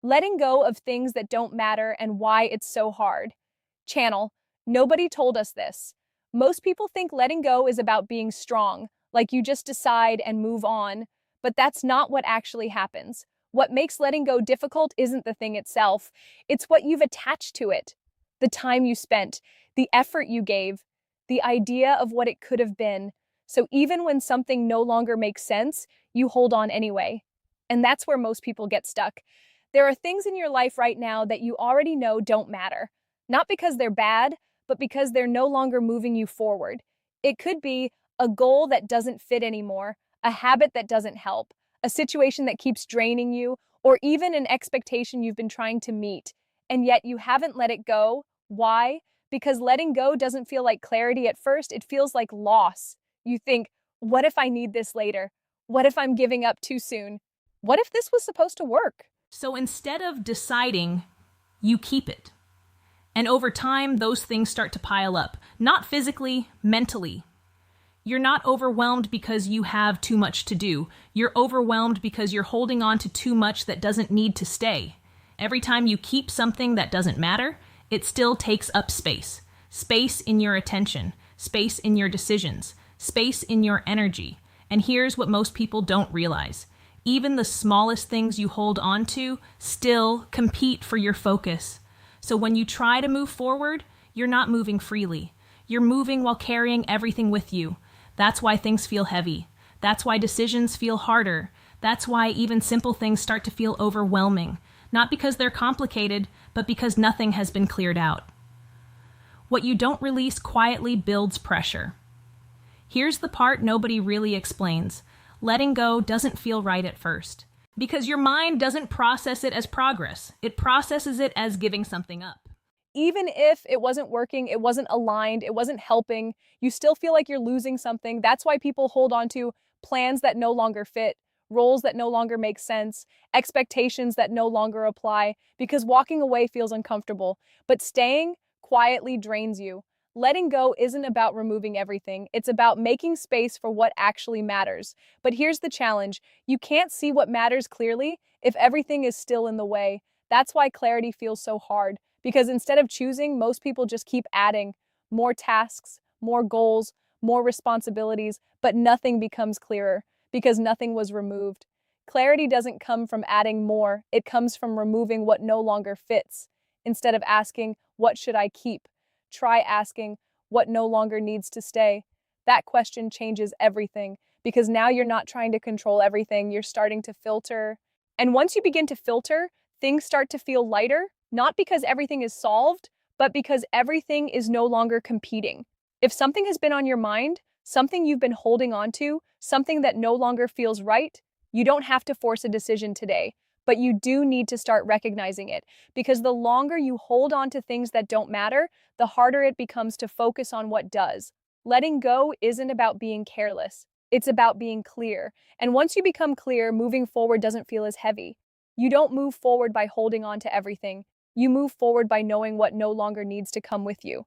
Letting go of things that don't matter and why it's so hard. Channel, nobody told us this. Most people think letting go is about being strong, like you just decide and move on, but that's not what actually happens. What makes letting go difficult isn't the thing itself, it's what you've attached to it. The time you spent, the effort you gave, the idea of what it could have been. So even when something no longer makes sense, you hold on anyway. And that's where most people get stuck. There are things in your life right now that you already know don't matter, not because they're bad, but because they're no longer moving you forward. It could be a goal that doesn't fit anymore, a habit that doesn't help, a situation that keeps draining you, or even an expectation you've been trying to meet, and yet you haven't let it go. Why? Because letting go doesn't feel like clarity at first, it feels like loss. You think, what if I need this later? What if I'm giving up too soon? What if this was supposed to work? So instead of deciding, you keep it. And over time, those things start to pile up, not physically, mentally. You're not overwhelmed because you have too much to do. You're overwhelmed because you're holding on to too much that doesn't need to stay. Every time you keep something that doesn't matter, it still takes up space. Space in your attention, space in your decisions, space in your energy. And here's what most people don't realize. Even the smallest things you hold on to still compete for your focus. So when you try to move forward, you're not moving freely. You're moving while carrying everything with you. That's why things feel heavy. That's why decisions feel harder. That's why even simple things start to feel overwhelming. Not because they're complicated, but because nothing has been cleared out. What you don't release quietly builds pressure. Here's the part nobody really explains. Letting go doesn't feel right at first, because your mind doesn't process it as progress. It processes it as giving something up. Even if it wasn't working, it wasn't aligned, it wasn't helping, you still feel like you're losing something. That's why people hold on to plans that no longer fit, roles that no longer make sense, expectations that no longer apply, because walking away feels uncomfortable, but staying quietly drains you. Letting go isn't about removing everything, it's about making space for what actually matters. But here's the challenge, you can't see what matters clearly if everything is still in the way. That's why clarity feels so hard, because instead of choosing, most people just keep adding more tasks, more goals, more responsibilities, but nothing becomes clearer because nothing was removed. Clarity doesn't come from adding more, it comes from removing what no longer fits. Instead of asking, what should I keep? Try asking, what no longer needs to stay? That question changes everything because now you're not trying to control everything, you're starting to filter. And once you begin to filter, things start to feel lighter, not because everything is solved, but because everything is no longer competing. If something has been on your mind, something you've been holding on to, something that no longer feels right, you don't have to force a decision today, but you do need to start recognizing it, because the longer you hold on to things that don't matter, the harder it becomes to focus on what does. Letting go isn't about being careless, it's about being clear. And once you become clear, moving forward doesn't feel as heavy. You don't move forward by holding on to everything. You move forward by knowing what no longer needs to come with you.